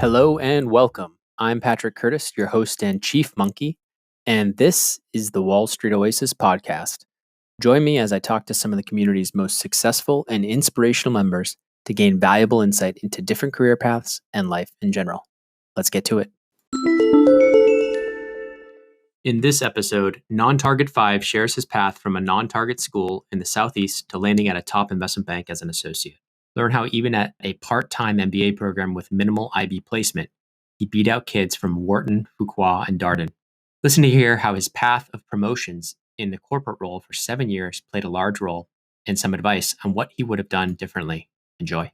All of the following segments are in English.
Hello and welcome. I'm Patrick Curtis, your host and chief monkey, and this is the Wall Street Oasis podcast. Join me as I talk to some of the community's most successful and inspirational members to gain valuable insight into different career paths and life in general. Let's get to it. In this episode, Non-Target 5 shares his path from a non-target school in the Southeast to landing at a top investment bank as an associate. Learn how even at a part-time MBA program with minimal IB placement, he beat out kids from Wharton, Fuqua, and Darden. Listen to hear how his path of promotions in the corporate role for 7 years played a large role, and some advice on what he would have done differently. Enjoy.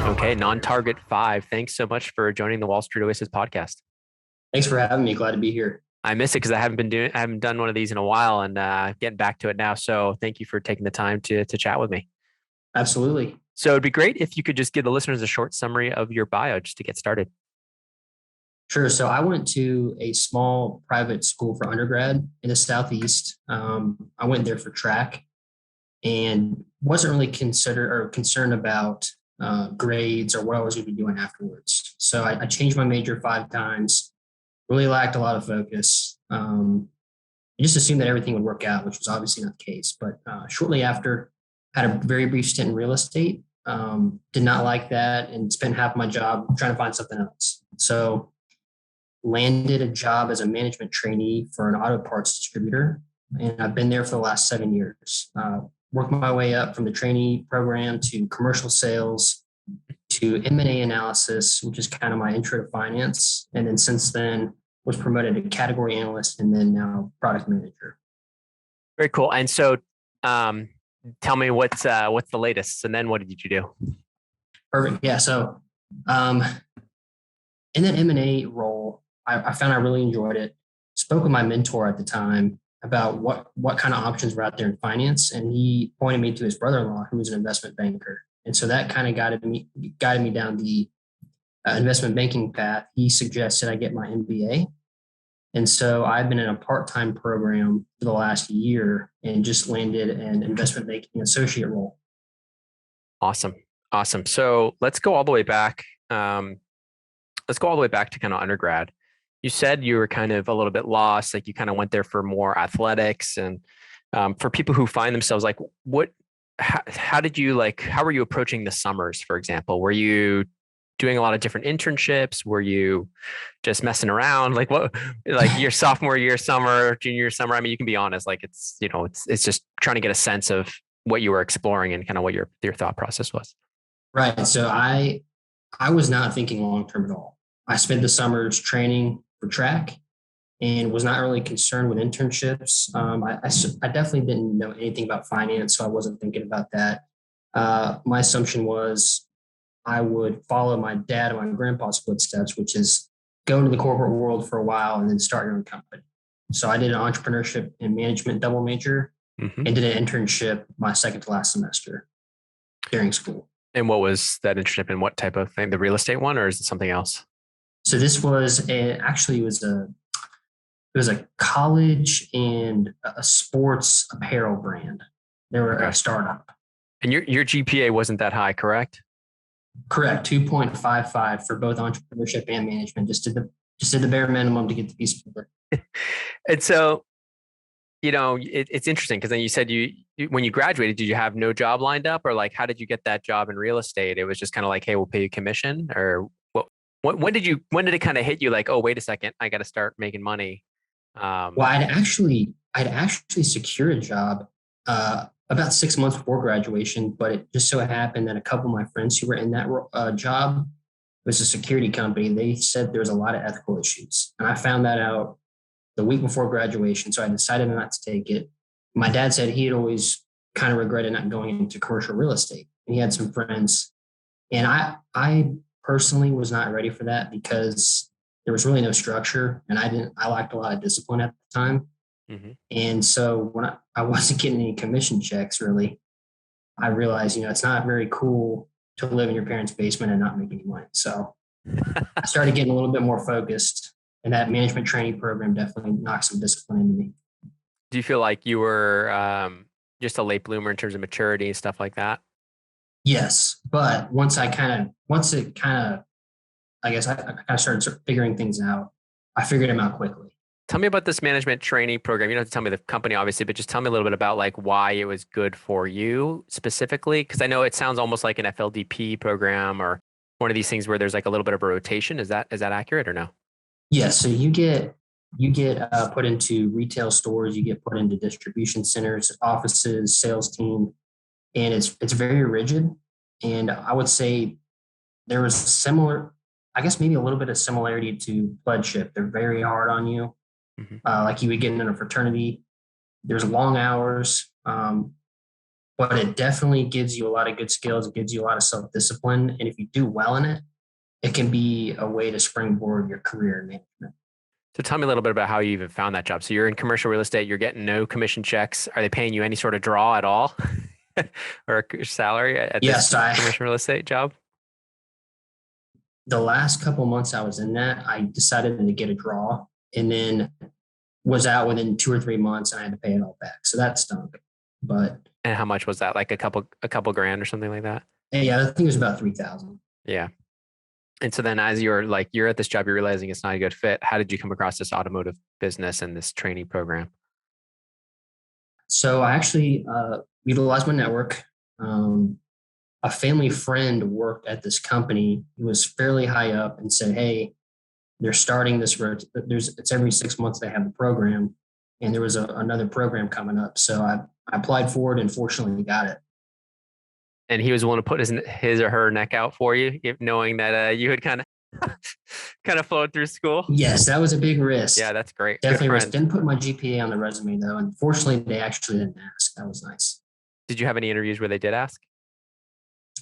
Okay, Non-Target 5, thanks so much for joining the Wall Street Oasis podcast. Thanks for having me. Glad to be here. I miss it because I haven't done one of these in a while, and getting back to it now. So thank you for taking the time to chat with me. Absolutely. So it'd be great if you could just give the listeners a short summary of your bio just to get started. Sure. So I went to a small private school for undergrad in the Southeast. I went there for track and wasn't really concerned about grades or what I was going to be doing afterwards. So I changed my major 5 times. Really lacked a lot of focus. I just assumed that everything would work out, which was obviously not the case. But shortly after, had a very brief stint in real estate. Did not like that and spent half my job trying to find something else. So landed a job as a management trainee for an auto parts distributor. And I've been there for the last 7 years. Worked my way up from the trainee program to commercial sales to M&A analysis, which is kind of my intro to finance. And then since then, was promoted to category analyst and then now product manager. Very cool. And so tell me what's the latest, and then what did you do? Perfect. Yeah. So in that M&A role, I found I really enjoyed it. Spoke with my mentor at the time about what kind of options were out there in finance. And he pointed me to his brother-in-law, who was an investment banker. And so that kind of guided me down the investment banking path. He suggested I get my MBA. And so I've been in a part-time program for the last year and just landed an investment banking associate role. Awesome. So let's go all the way back. To kind of undergrad. You said you were kind of a little bit lost, like you kind of went there for more athletics. And for people who find themselves like, how were you approaching the summers, for example? Were you doing a lot of different internships? Were you just messing around? Like what, like your sophomore year summer, junior year summer? I mean, you can be honest, like it's just trying to get a sense of what you were exploring and kind of what your thought process was. Right. So I was not thinking long-term at all. I spent the summers training for track and was not really concerned with internships. I definitely didn't know anything about finance, so I wasn't thinking about that. My assumption was I would follow my dad and my grandpa's footsteps, which is go into the corporate world for a while and then start your own company. So I did an entrepreneurship and management double major and did an internship my second to last semester during school. And what was that internship and what type of thing? The real estate one, or is it something else? So this was it was a college and a sports apparel brand. They were a startup. And your GPA wasn't that high, correct? Correct. 2.55 for both entrepreneurship and management. Just did the bare minimum to get the piece of paper. And so, it's interesting because then you said you when you graduated, did you have no job lined up, or like how did you get that job in real estate? It was just kind of like, hey, we'll pay you commission, or when did it kind of hit you like, oh, wait a second, I got to start making money? Well, I'd actually secured a job about 6 months before graduation, but it just so happened that a couple of my friends who were in that job, it was a security company. They said there was a lot of ethical issues, and I found that out the week before graduation. So I decided not to take it. My dad said he had always kind of regretted not going into commercial real estate, and he had some friends, and I personally was not ready for that because there was really no structure, and I lacked a lot of discipline at the time. Mm-hmm. And so when I wasn't getting any commission checks, really, I realized, it's not very cool to live in your parents' basement and not make any money. So I started getting a little bit more focused, and that management training program definitely knocked some discipline into me. Do you feel like you were just a late bloomer in terms of maturity and stuff like that. Yes, but once it kind of, I guess I kind of started figuring things out. I figured them out quickly. Tell me about this management training program. You don't have to tell me the company, obviously, but just tell me a little bit about like why it was good for you specifically. Because I know it sounds almost like an FLDP program or one of these things where there's like a little bit of a rotation. Is that accurate or no? Yes, so you get put into retail stores, you get put into distribution centers, offices, sales team, and it's very rigid. And I would say there was similar, I guess maybe a little bit of similarity to pledgeship. They're very hard on you. Mm-hmm. Like you would get in a fraternity. There's long hours, but it definitely gives you a lot of good skills. It gives you a lot of self-discipline. And if you do well in it, it can be a way to springboard your career in management. So tell me a little bit about how you even found that job. So you're in commercial real estate, you're getting no commission checks. Are they paying you any sort of draw at all or a salary at this Yes, commercial real estate job? the last couple months I was in that, I decided to get a draw and then was out within 2 or 3 months and I had to pay it all back. So that stunk. But And how much was that? Like a couple grand or something like that? yeah, I think it was about 3,000. Yeah. And so then as you're at this job, you're realizing it's not a good fit. How did you come across this automotive business and this training program? So I actually utilized my network. A family friend worked at this company. He was fairly high up and said, "Hey, they're starting this. It's every 6 months they have the program, and there was another program coming up." So I applied for it and fortunately got it. And he was willing to put his or her neck out for you, knowing that you had kind of kind of flowed through school. Yes, that was a big risk. Yeah, that's great. Definitely risk. Didn't put my GPA on the resume though. Unfortunately, they actually didn't ask. That was nice. Did you have any interviews where they did ask?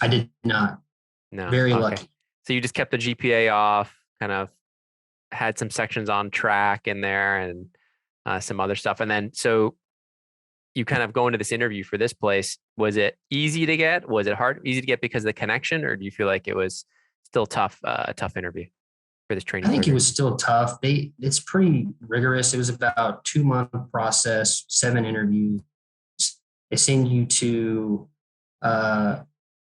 I did not. No. Very Okay. lucky. So you just kept the GPA off, kind of had some sections on track in there and some other stuff. And then so you kind of go into this interview for this place. Was it easy to get? Was it easy to get because of the connection, or do you feel like it was still tough, a tough interview for this training I think program? it was still tough. It's pretty rigorous. It was about 2 month process, 7 interviews. They send you to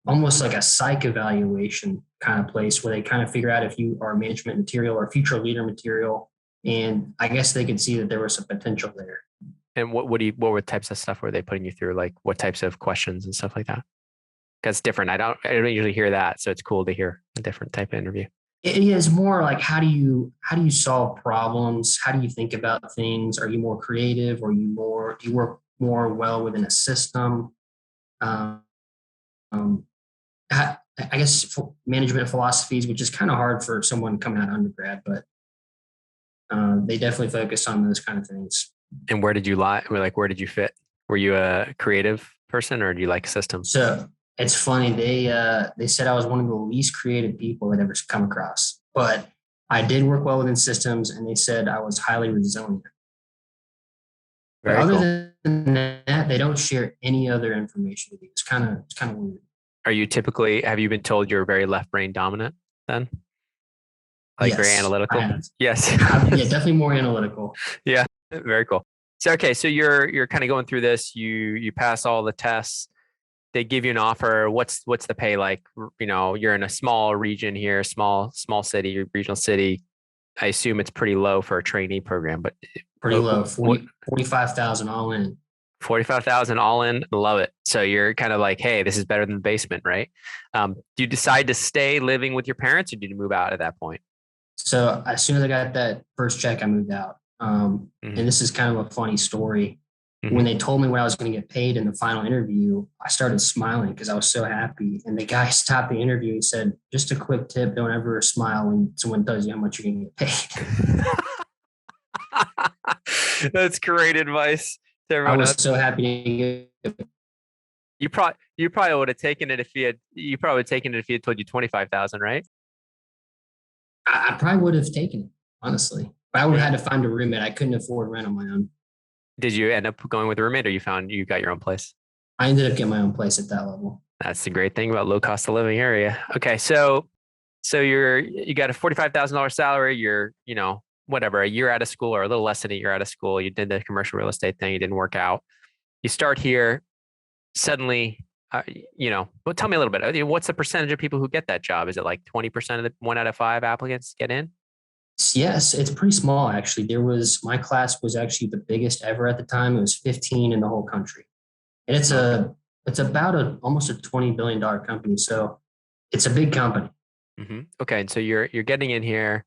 almost like a psych evaluation kind of place where they kind of figure out if you are management material or future leader material. And I guess they could see that there was some potential there. And what were types of stuff were they putting you through? Like what types of questions and stuff like that? Because it's different. I don't usually hear that. So it's cool to hear a different type of interview. It is more like how do you solve problems? How do you think about things? Are you more creative, or do you work more well within a system? I guess management philosophies, which is kind of hard for someone coming out of undergrad, but they definitely focus on those kind of things. And where did you lie? Where did you fit? Were you a creative person, or do you like systems? So it's funny. They said I was one of the least creative people they'd ever come across, but I did work well within systems, and they said I was highly resilient. But other than that, they don't share any other information with you. It's kind of weird. Have you been told you're very left brain dominant then? Like yes, very analytical? Yes. Yeah, definitely more analytical. Yeah, very cool. So, okay. So you're kind of going through this, you pass all the tests, they give you an offer. What's the pay like? You know, you're in a small region here, small city, regional city. I assume it's pretty low for a trainee program, but pretty low, 45,000 all in. 45,000 all in. Love it. So you're kind of like, hey, this is better than the basement, right? Do you decide to stay living with your parents, or did you move out at that point? So as soon as I got that first check, I moved out. And this is kind of a funny story. Mm-hmm. When they told me what I was going to get paid in the final interview, I started smiling because I was so happy. And the guy stopped the interview and said, "Just a quick tip, don't ever smile when someone tells you how much you're going to get paid." That's great advice to everyone. I was so happy to get. You probably would have taken it if he had told you 25,000, right? I probably would have taken it, honestly. But I would have had to find a roommate. I couldn't afford rent on my own. Did you end up going with a roommate, or you got your own place? I ended up getting my own place at that level. That's the great thing about low cost of living area. Okay. So you got a $45,000 salary. You're, whatever, a year out of school or a little less than a year out of school. You did the commercial real estate thing. It didn't work out. You start here. suddenly, well, tell me a little bit. What's the percentage of people who get that job? Is it like 20% of the 1 out of 5 applicants get in? Yes, it's pretty small actually. My class was actually the biggest ever at the time. It was 15 in the whole country. And Okay. it's about almost a $20 billion company. So it's a big company. Okay. And so you're getting in here,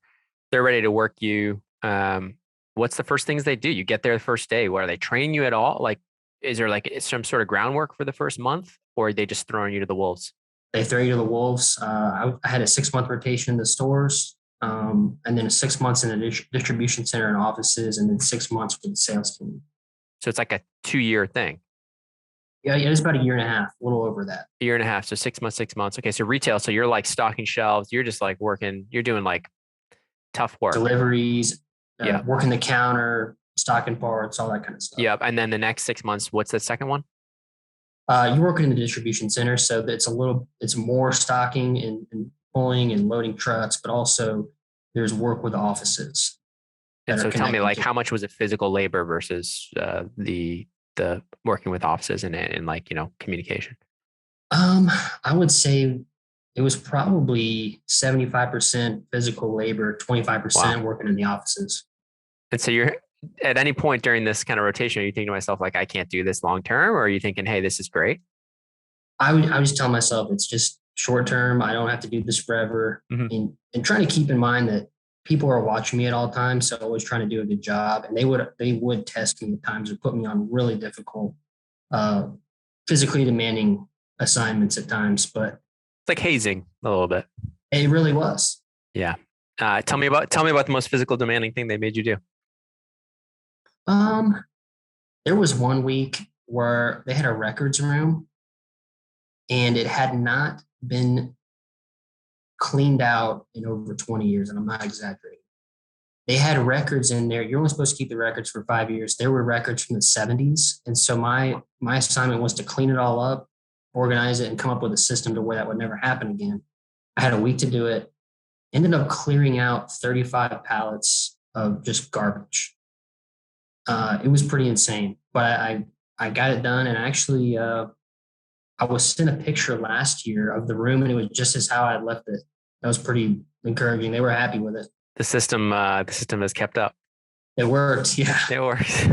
they're ready to work you. What's the first things they do? You get there the first day. What, are they training you at all? Like, is there like some sort of groundwork for the first month, or are they just throwing you to the wolves? They throw you to the wolves. I had a 6 month rotation in the stores, and then 6 months in a distribution center and offices, and then 6 months with the sales team. So it's like a 2 year thing. Yeah, it was about a year and a half, a little over that. A year and a half. So 6 months, 6 months. Okay. So retail. So you're like stocking shelves. You're just like working, you're doing like tough work. Deliveries, Yeah. working the counter, stocking parts, all that kind of stuff. Yep. And then the next 6 months, what's the second one? You're working in the distribution center, so it's more stocking and pulling and loading trucks, but also there's work with offices And that are so tell me, connected like, to. how much was it physical labor versus the working with offices and like, communication? I would say it was probably 75% physical labor, Wow. 25% working in the offices. And so you're at any point during this kind of rotation, are you thinking to myself, like, I can't do this long term? Or are you thinking, hey, this is great? I would just tell myself it's just short term. I don't have to do this forever. Hmm. And trying to keep in mind that people are watching me at all times. So always trying to do a good job. And they would test me at times and put me on really difficult, uh, physically demanding assignments at times. But It's like hazing a little bit. it really was. Yeah. Tell me about the most physical demanding thing they made you do. Um, there was one week where they had a records room and it had not been cleaned out in over 20 years. And I'm not exaggerating. They had records in there. You're only supposed to keep the records for 5 years. There were records from the 70s. And so my assignment was to clean it all up, organize it, and come up with a system to where that would never happen again. I had a week to do it. Ended up clearing out 35 pallets of just garbage. It was pretty insane, but I got it done. And actually, I was sent a picture last year of the room, and it was just as how I had left it. That was pretty encouraging. They were happy with it. The system has kept up. It worked. Yeah. It works.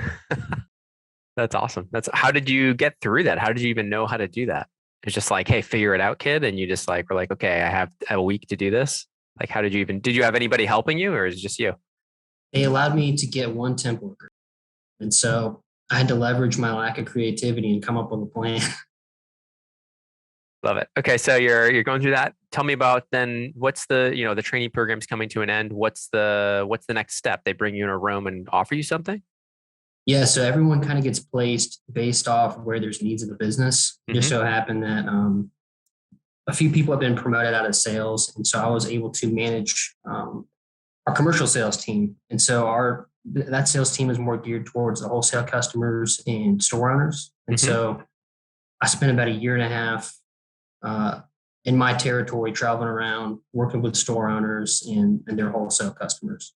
That's awesome. How did you get through that? How did you even know how to do that? It's just like, hey, figure it out, kid. And you just like were like, okay, I have a week to do this. Like, did you have anybody helping you, or is it just you? They allowed me to get one temp worker. And so I had to leverage my lack of creativity and come up with a plan. Love it. Okay, so you're going through that. Tell me about then what's the training program's coming to an end. What's the next step? They bring you in a room and offer you something? Yeah. So everyone kind of gets placed based off where there's needs of the business. It just Hmm. so happened that a few people have been promoted out of sales. And so I was able to manage our commercial sales team. And so that sales team is more geared towards the wholesale customers and store owners. And Hmm. so I spent about a year and a half uh, in my territory, traveling around, working with store owners and their wholesale customers.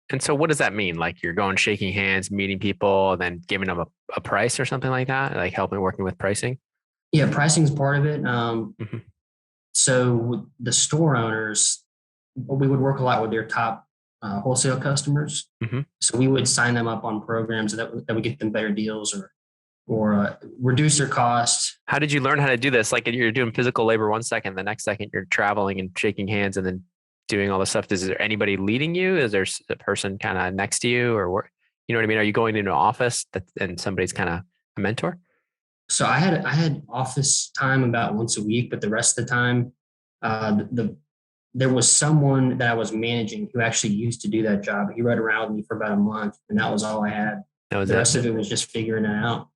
And so what does that mean? Like you're going shaking hands, meeting people, then giving them a price or something like that, like helping working with pricing? Yeah, pricing is part of it. Hmm. So with the store owners, we would work a lot with their top wholesale customers. Hmm. So we would sign them up on programs that would get them better deals or reduce their cost. How did you learn how to do this? Like you're doing physical labor 1 second, the next second you're traveling and shaking hands and then doing all this stuff. Is there anybody leading you? Is there a person kind of next to you you know what I mean? Are you going into an office and somebody's kind of a mentor? So I had office time about once a week, but the rest of the time, there was someone that I was managing who actually used to do that job. He rode around with me for about a month, and that was all I had. That was The it. rest of it was just figuring it out.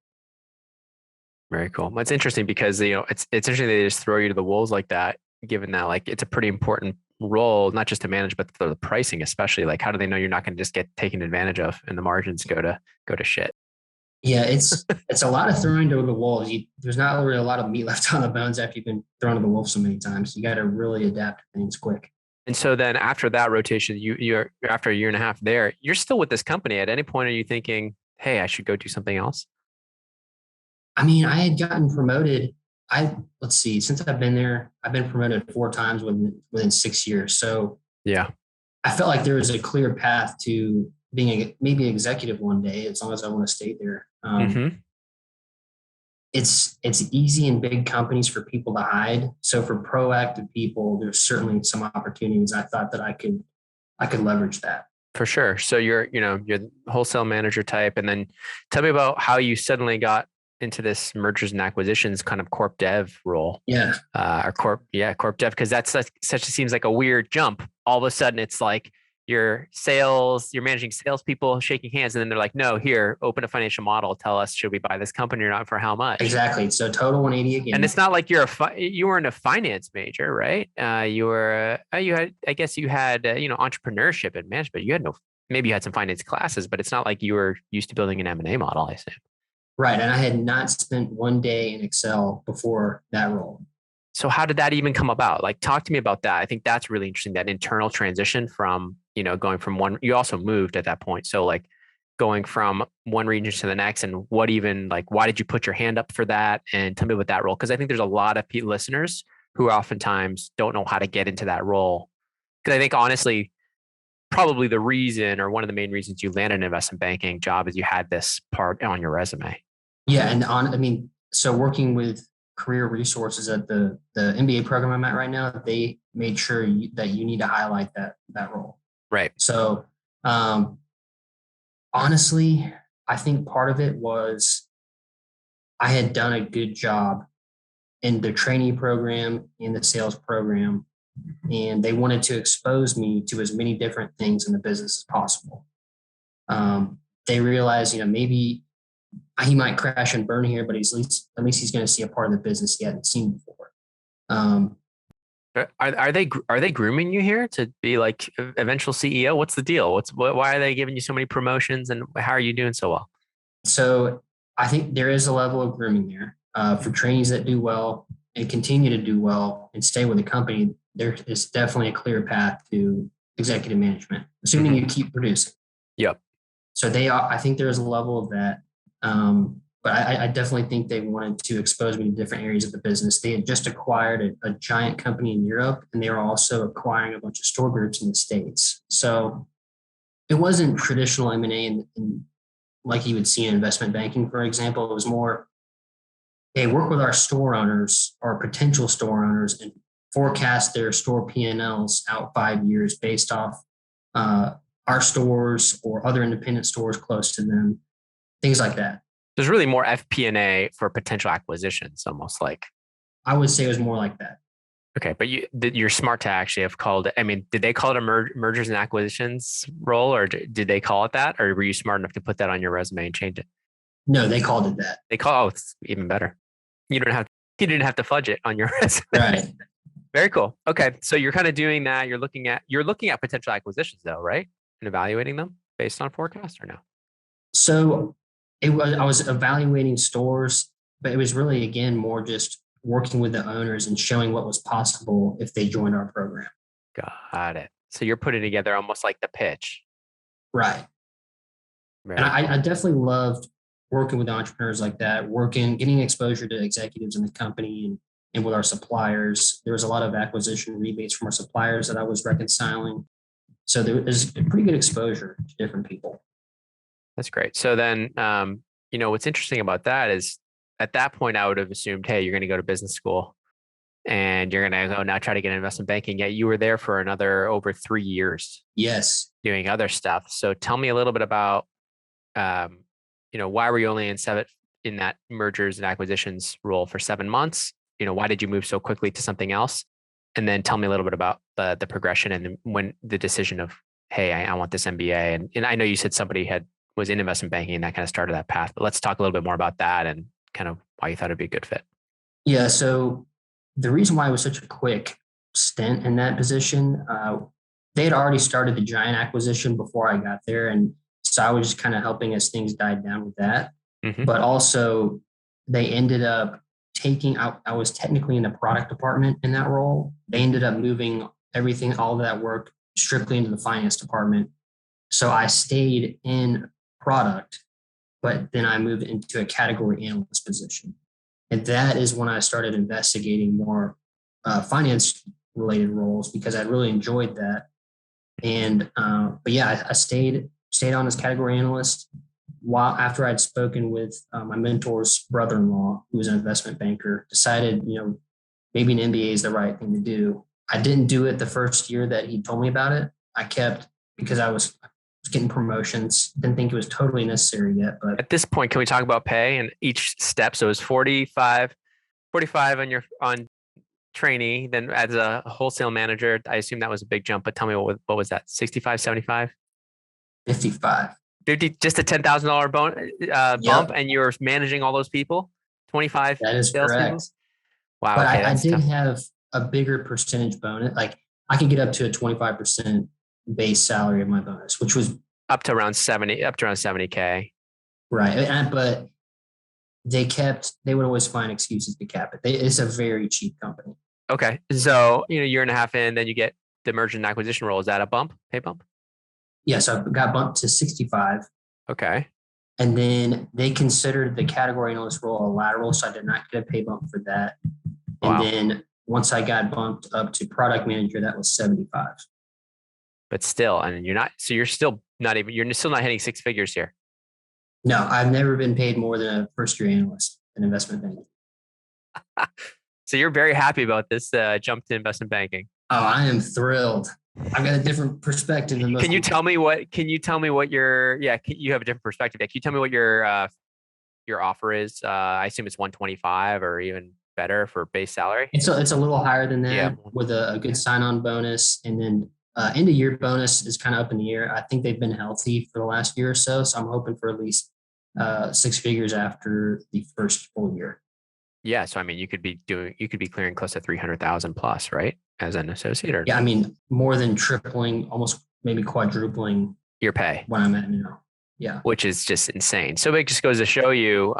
Very cool. Well, it's interesting because it's interesting they just throw you to the wolves like that, given that like it's a pretty important role, not just to manage, but for the pricing, especially. Like, how do they know you're not going to just get taken advantage of and the margins go to shit? Yeah, it's a lot of throwing to the wolves. There's not really a lot of meat left on the bones after you've been thrown to the wolves so many times. You got to really adapt to things quick. And so then after that rotation, you're after a year and a half there, you're still with this company. At any point, are you thinking, hey, I should go do something else? I mean, I had gotten promoted. Let's see, since I've been there, I've been promoted 4 times within 6 years. So Yeah. I felt like there was a clear path to being maybe an executive one day, as long as I want to stay there. Mm-hmm. It's easy in big companies for people to hide. So for proactive people, there's certainly some opportunities. I thought that I could leverage that. For sure. So you're the wholesale manager type, and then tell me about how you suddenly got into this mergers and acquisitions kind of corp dev role, Yeah. or corp dev, because that's such seems like a weird jump. All of a sudden, it's like you're managing salespeople, shaking hands, and then they're like, no, here, open a financial model. Tell us, should we buy this company or not, for how much? Exactly. So total 180 And again. it's not like you weren't a finance major, right? You were you had I guess you had entrepreneurship and management. You had no maybe you had some finance classes, but it's not like you were used to building an M&A model, I assume. Right. And I had not spent one day in Excel before that role. So how did that even come about? Like, talk to me about that. I think that's really interesting. That internal transition from going from one. You also moved at that point, so like going from one region to the next, and what even like why did you put your hand up for that? And tell me about that role, because I think there's a lot of listeners who oftentimes don't know how to get into that role. Because I think honestly, probably the reason or one of the main reasons you landed an investment banking job is you had this part on your resume. Yeah. I mean, so working with career resources at the MBA program I'm at right now, they made sure that you need to highlight that role. Right. So um, honestly, I think part of it was I had done a good job in the trainee program, in the sales program, and they wanted to expose me to as many different things in the business as possible. They realized, maybe he might crash and burn here, but at least he's going to see a part of the business he hadn't seen before. Um, Are they grooming you here to be like eventual CEO? What's the deal? Why are they giving you so many promotions, and how are you doing so well? so I think there is a level of grooming there for trainees that do well and continue to do well and stay with the company. There is definitely a clear path to executive management, assuming you keep producing. Yep. So I think there's a level of that. But I definitely think they wanted to expose me to different areas of the business. They had just acquired a giant company in Europe, and they were also acquiring a bunch of store groups in the States. So it wasn't traditional M&A and like you would see in investment banking, for example. It was more, hey, work with our store owners or potential store owners and forecast their store P&Ls out 5 years based off uh, our stores or other independent stores close to them, things like that. There's really more FP&A for potential acquisitions, almost like. I would say it was more like that. Okay, but you're smart to actually have called it. I mean, did they call it a mergers and acquisitions role, or did they call it that, or were you smart enough to put that on your resume and change it? No, they called it that. Oh, it's even better. You didn't have to fudge it on your resume. Right. Very cool. Okay, so you're kind of doing that. You're looking at potential acquisitions, though, right? And evaluating them based on forecast, or no? So I was evaluating stores, but it was really, again, more just working with the owners and showing what was possible if they joined our program. Got it. So you're putting together almost like the pitch. Right. And Very cool. I definitely loved working with entrepreneurs like that, getting exposure to executives in the company and with our suppliers. There was a lot of acquisition rebates from our suppliers that I was reconciling. So there was a pretty good exposure to different people. That's great. So then, what's interesting about that is at that point, I would have assumed, hey, you're going to go to business school and you're going to go now try to get investment banking. Yet you were there for another over 3 years Yes. doing other stuff. So tell me a little bit about, why were you only in that mergers and acquisitions role for 7 months? Why did you move so quickly to something else? And then tell me a little bit about the progression and when the decision of, hey, I want this MBA. And I know you said somebody was in investment banking and that kind of started that path, but let's talk a little bit more about that and kind of why you thought it'd be a good fit. Yeah. So the reason why it was such a quick stint in that position, they had already started the giant acquisition before I got there. And so I was just kind of helping as things died down with that. Mm-hmm. But also, they ended up I was technically in the product department in that role. They ended up moving all of that work strictly into the finance department. So I stayed in product, but then I moved into a category analyst position. And that is when I started investigating more finance related roles because I really enjoyed that. And but yeah, I stayed on as category analyst while after I'd spoken with my mentor's brother-in-law, who was an investment banker, decided, maybe an MBA is the right thing to do. I didn't do it the first year that he told me about it. I kept because I was getting promotions. Didn't think it was totally necessary yet. But At this point, can we talk about pay and each step? So it was 45 on trainee, then as a wholesale manager, I assume that was a big jump, but tell me what was that? 65, 75? 55. 50, just a $10,000 bump, and you're managing all those people, 25 That is salespeople. correct. Wow. But Okay, I did tough. have a bigger percentage bonus. Like I could get up to a 25% base salary of my bonus, which was up to around 70K. right. But they would always find excuses to cap it. It's a very cheap company. Okay. So, year and a half in, then you get the merger and acquisition role. Is that a pay bump? Yeah. So I got bumped to 65. Okay. And then they considered the category analyst role a lateral. So I did not get a pay bump for that. And then once I got bumped up to product manager, that was 75. But still, and you're still not hitting six figures here. No, I've never been paid more than a first year analyst in investment banking. So you're very happy about this jump to investment banking. Oh, I am thrilled. I've got a different perspective than most Can you people. tell me what you have a different perspective. Can you tell me what your offer is? I assume it's 125 or even better for base salary. It's a little higher than that, Yeah. with a good sign-on bonus, and then end of year bonus is kind of up in the air. I think they've been healthy for the last year or so, so I'm hoping for at least six figures after the first full year. Yeah, so I mean, you could be clearing close to 300,000 plus, right, as an associate. Or Yeah, I mean, more than tripling, almost maybe quadrupling your pay, what I'm at now. Yeah, which is just insane. So it just goes to show you.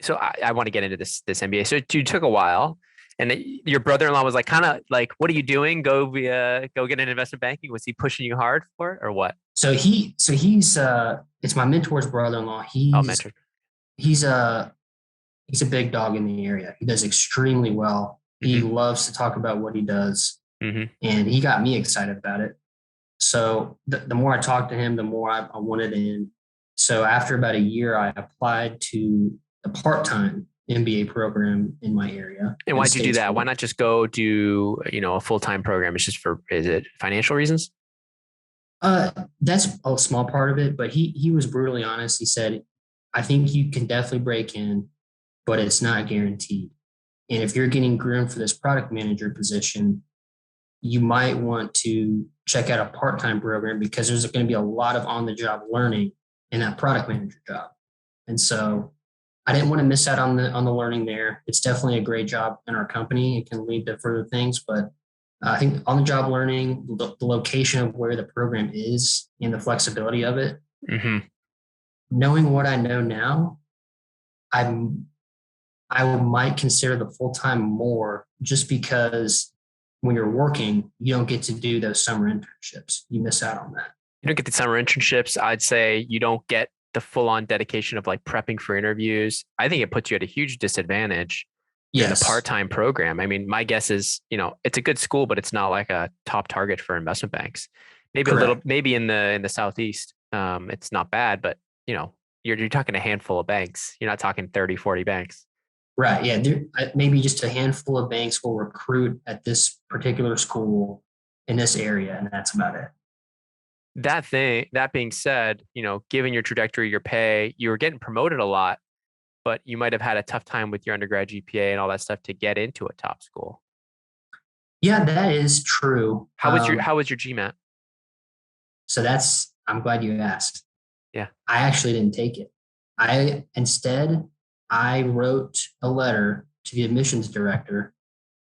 So I want to get into this MBA. So you took a while, and your brother-in-law was like, kind of like, "What are you doing? Go get an investment banking." Was he pushing you hard for it, or what? So he's it's my mentor's brother-in-law. Mentor. He's a big dog in the area. He does extremely well. He loves to talk about what he does, and he got me excited about it. So the more I talked to him, the more I wanted in. So after about a year, I applied to a part-time MBA program in my area. And why'd you do that? Why not just go do a full-time program? It's just is it financial reasons? That's a small part of it, but he was brutally honest. He said, "I think you can definitely break in, but it's not guaranteed. And if you're getting groomed for this product manager position, you might want to check out a part-time program because there's going to be a lot of on-the-job learning in that product manager job." And so I didn't want to miss out on the learning there. It's definitely a great job in our company. It can lead to further things, but I think on-the-job learning, the location of where the program is and the flexibility of it, knowing what I know now, I might consider the full-time more just because when you're working, you don't get to do those summer internships. You miss out on that. You don't get the summer internships. I'd say you don't get the full-on dedication of like prepping for interviews. I think it puts you at a huge disadvantage in the part-time program. I mean, my guess is, it's a good school, but it's not like a top target for investment banks. Maybe Correct. a little, maybe in the Southeast, it's not bad, but you're talking a handful of banks. You're not talking 30, 40 banks. Right. Yeah. Maybe just a handful of banks will recruit at this particular school in this area, and that's about it. That being said, given your trajectory, your pay, you were getting promoted a lot, but you might have had a tough time with your undergrad GPA and all that stuff to get into a top school. Yeah, that is true. How was your GMAT? So I'm glad you asked. Yeah. I actually didn't take it. I wrote a letter to the admissions director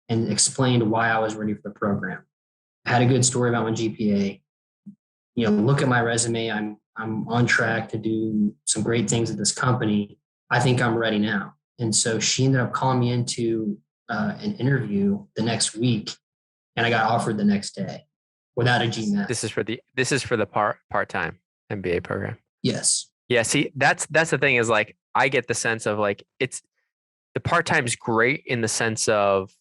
and explained why I was ready for the program. I had a good story about my GPA. Look at my resume. I'm on track to do some great things at this company. I think I'm ready now. And so she ended up calling me into an interview the next week, and I got offered the next day without a GMAT. This is for the part-time MBA program. Yes. Yeah. See, that's the thing is like, I get the sense of like, the part-time's great in the sense of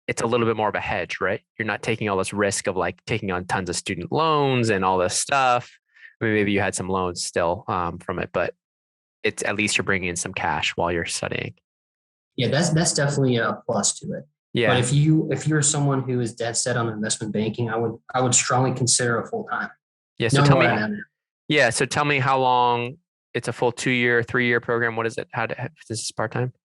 it's a little bit more of a hedge, right? You're not taking all this risk of like taking on tons of student loans and all this stuff. I mean, maybe you had some loans still from it, but it's at least you're bringing in some cash while you're studying. Yeah, that's definitely a plus to it. But Yeah. if you're someone who is dead set on investment banking, I would strongly consider a full time, Yeah. So knowing tell what me, I know now. yeah. So tell me how long it's a full 2 year, 3 year program. What is it? This is part time for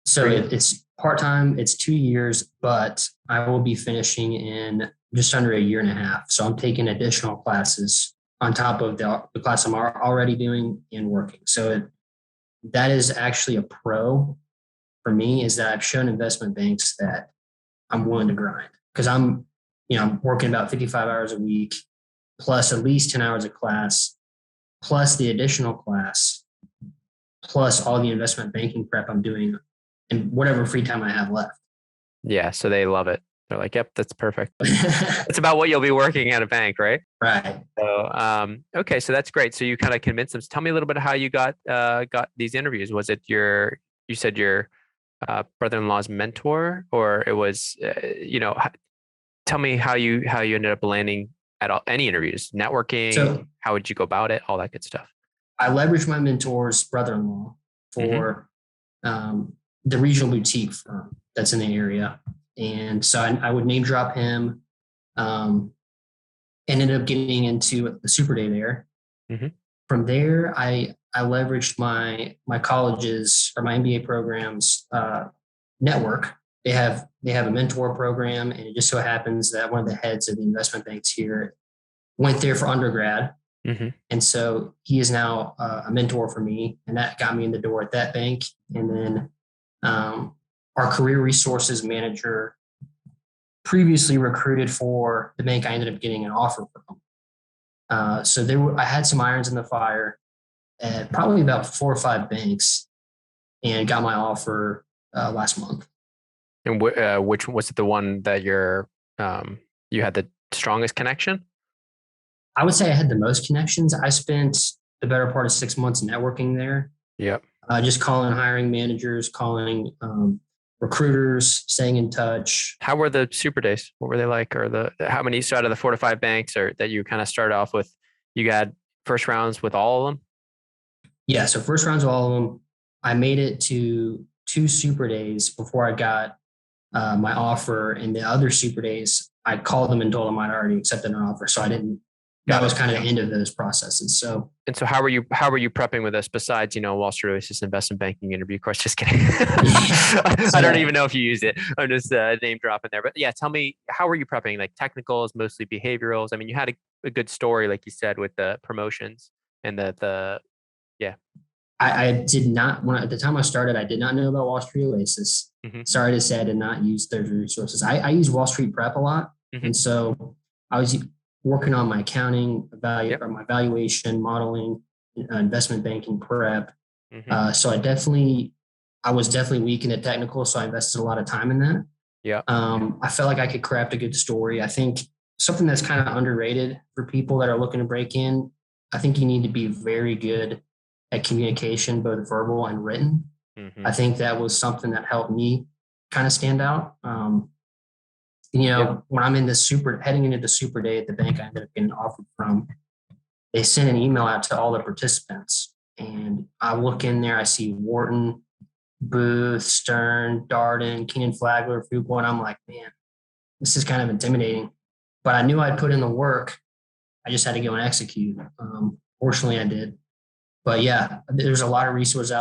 So you? it's part time, it's 2 years, but I will be finishing in just under a year and a half. So I'm taking additional classes on top of the class I'm already doing and working. So that is actually a pro for me, is that I've shown investment banks that I'm willing to grind because I'm working about 55 hours a week, plus at least 10 hours of class, plus the additional class, plus all the investment banking prep I'm doing and whatever free time I have left. Yeah. So they love it. They're like, yep, that's perfect. It's about what you'll be working at a bank, right? Right. So, okay, so that's great. So you kind of convinced them. Tell me a little bit how you got these interviews. Was it you said your brother-in-law's mentor, or it was, tell me how you ended up landing at any interviews, So networking, how would you go about it, all that good stuff. I leveraged my mentor's brother-in-law Mm-hmm. for the regional boutique firm that's in the area. And so I would name drop him, and ended up getting into the super day there. Mm-hmm. From there, I leveraged my colleges or my MBA programs network. They have a mentor program, and it just so happens that one of the heads of the investment banks here went there for undergrad, Mm-hmm. and so he is now a mentor for me, and that got me in the door at that bank. And then our career resources manager previously recruited for the bank I ended up getting an offer from. So I had some irons in the fire at probably about 4 or 5 banks, and got my offer last month. And which was it, the one that you had the strongest connection? I would say I had the most connections. I spent the better part of 6 months networking there, Yep. just calling hiring managers, calling recruiters, staying in touch. How were the super days? What were they like? Or how many, so out of the 4 to 5 banks, or that you kind of started off with, you got first rounds with all of them? Yeah, so first rounds of all of them. I made it to 2 super days before I got my offer, and the other super days, I called them and told them I'd already accepted an offer. So I didn't. That Got was it. kind of the end of those processes. So And so how were you prepping with this besides, Wall Street Oasis investment banking interview course? Just kidding. so I don't yeah, even know if you used it. I'm just name dropping there. But yeah, tell me, how were you prepping? Like technicals, mostly behaviorals. I mean, you had a good story, like you said, with the promotions and yeah. I did not at the time I started. I did not know about Wall Street Oasis. Hmm. Sorry to say, I did not use those resources. I use Wall Street Prep a lot, Hmm. and so I was working on my accounting value Yep. or my valuation modeling, investment banking prep. Hmm. So I was definitely weak in the technical, so I invested a lot of time in that. Yep. I felt like I could craft a good story. I think something that's kind of underrated for people that are looking to break in. I think you need to be very good at communication, both verbal and written. Hmm. I think that was something that helped me kind of stand out. Yep. When I'm heading into the super day at the bank I ended up getting offered from, they sent an email out to all the participants. And I look in there, I see Wharton, Booth, Stern, Darden, Keenan Flagler, Fuqua, and I'm like, man, this is kind of intimidating. But I knew I'd put in the work. I just had to go and execute. Fortunately, I did. But yeah, there's a lot of resources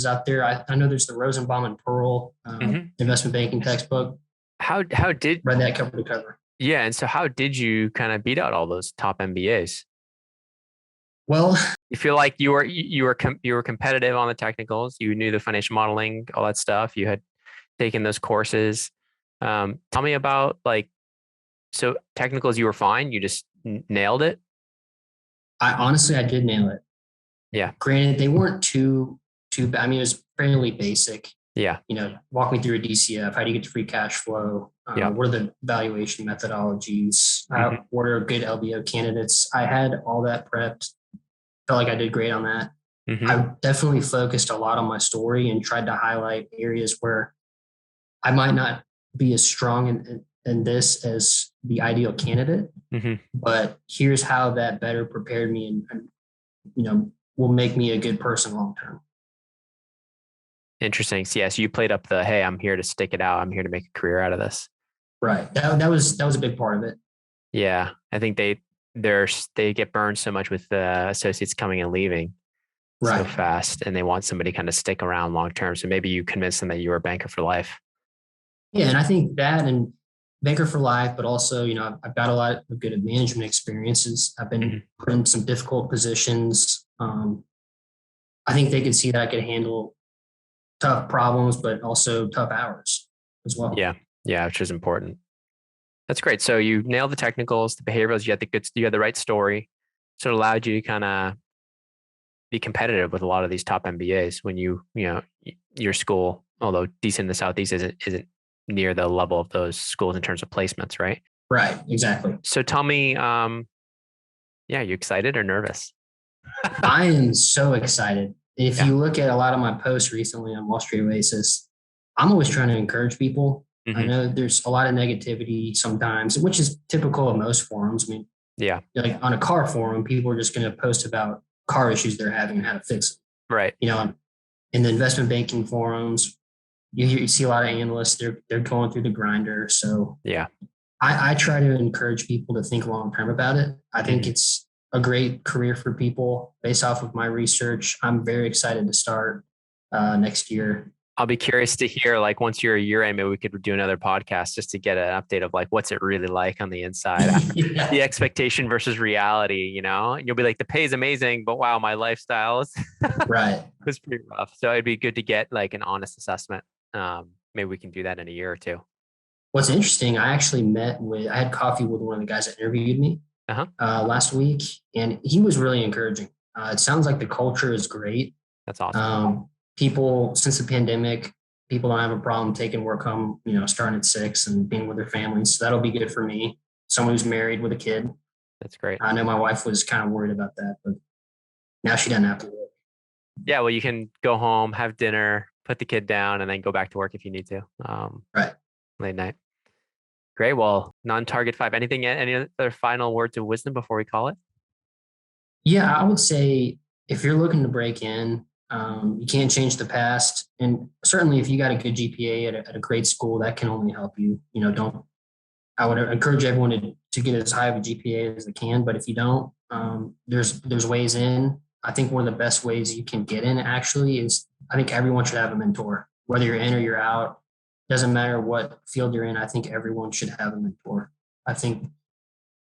out there. I know there's the Rosenbaum and Pearl Hmm. investment banking textbook. How did Read that cover to cover. Yeah, and so how did you kind of beat out all those top MBAs? Well, You feel like you were competitive on the technicals. You knew the financial modeling, all that stuff. You had taken those courses. Tell me about like, so technicals, you were fine. You just nailed it. I did nail it. Yeah, Granted, they weren't too bad. I mean, it was fairly basic. yeah, Walk me through a DCF. How do you get to free cash flow? yeah. What are the valuation methodologies? Hmm. What are good LBO candidates? I had all that prepped. felt like I did great on that. Mm-hmm. I definitely focused a lot on my story and tried to highlight areas where I might not be as strong in this as the ideal candidate, Mm-hmm. but here's how that better prepared me will make me a good person long term. Interesting. So, yeah, so you played up the, hey, I'm here to stick it out. I'm here to make a career out of this. Right. That was a big part of it. Yeah, I think they get burned so much with the associates coming and leaving so Right. fast, and they want somebody kind of stick around long term. So maybe you convince them that you were a banker for life. Yeah, and I think that and banker for life, but also, I've got a lot of good management experiences. I've been Mhm. put in some difficult positions. I think they could see that I could handle tough problems, but also tough hours as well. Yeah, yeah, which is important. That's great. So you nailed the technicals, the behaviorals. You had the right story, so it allowed you to kind of be competitive with a lot of these top MBAs when your school, although decent in the Southeast, isn't near the level of those schools in terms of placements, right? Right. Exactly. So tell me, yeah, you excited or nervous? I am so excited. If Yeah. you look at a lot of my posts recently on Wall Street Oasis, I'm always trying to encourage people. I Hmm. know there's a lot of negativity sometimes, which is typical of most forums. I mean, Yeah. like on a car forum, people are just going to post about car issues they're having and how to fix them. Right. In the investment banking forums, you see a lot of analysts. They're going through the grinder. So Yeah. I try to encourage people to think long term about it. I think Hmm. it's a great career for people based off of my research. I'm very excited to start next year. I'll be curious to hear, like, once you're a year in, maybe we could do another podcast just to get an update of like what's it really like on the inside, the Yeah, expectation versus reality. You'll be like, the pay is amazing, but wow, my lifestyle right. was pretty rough. So it'd be good to get like an honest assessment. Maybe we can do that in a year or two. What's interesting, I had coffee with one of the guys that interviewed me Uh-huh. last week, and he was really encouraging. It sounds like the culture is great. That's awesome. People, since the pandemic, people don't have a problem taking work home, starting at 6 and being with their families. So that'll be good for me. Someone who's married with a kid. That's great. I know my wife was kind of worried about that, but now she doesn't have to work. Yeah, well, you can go home, have dinner, put the kid down, and then go back to work if you need to. Right. Late night. Great. Well, non-target five. Anything yet? Any other final words of wisdom before we call it? Yeah, I would say if you're looking to break in, you can't change the past. And certainly if you got a good GPA at a great school, that can only help you. I would encourage everyone to get as high of a GPA as they can. But if you don't, there's ways in. I think one of the best ways you can get in actually is I think everyone should have a mentor, whether you're in or you're out. Doesn't matter what field you're in. I think everyone should have a mentor. I think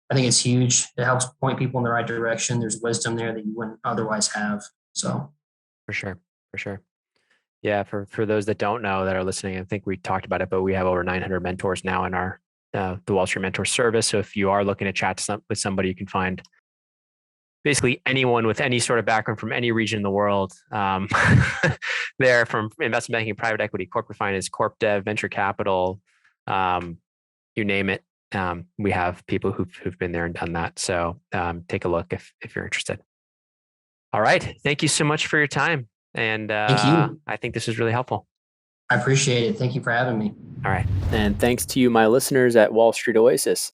I think it's huge. It helps point people in the right direction. There's wisdom there that you wouldn't otherwise have. So For sure. For sure. Yeah. For those that don't know that are listening, I think we talked about it, but we have over 900 mentors now in our the Wall Street Mentor service. So if you are looking to chat with somebody, you can find basically anyone with any sort of background from any region in the world. There, from investment banking, private equity, corporate finance, corp dev, venture capital, you name it. We have people who've been there and done that. So take a look if you're interested. All right. Thank you so much for your time. And thank you. I think this is really helpful. I appreciate it. Thank you for having me. All right. And thanks to you, my listeners at Wall Street Oasis.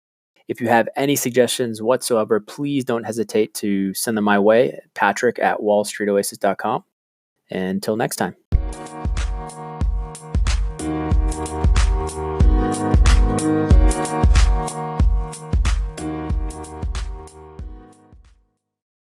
If you have any suggestions whatsoever, please don't hesitate to send them my way, patrick@wallstreetoasis.com. Until next time.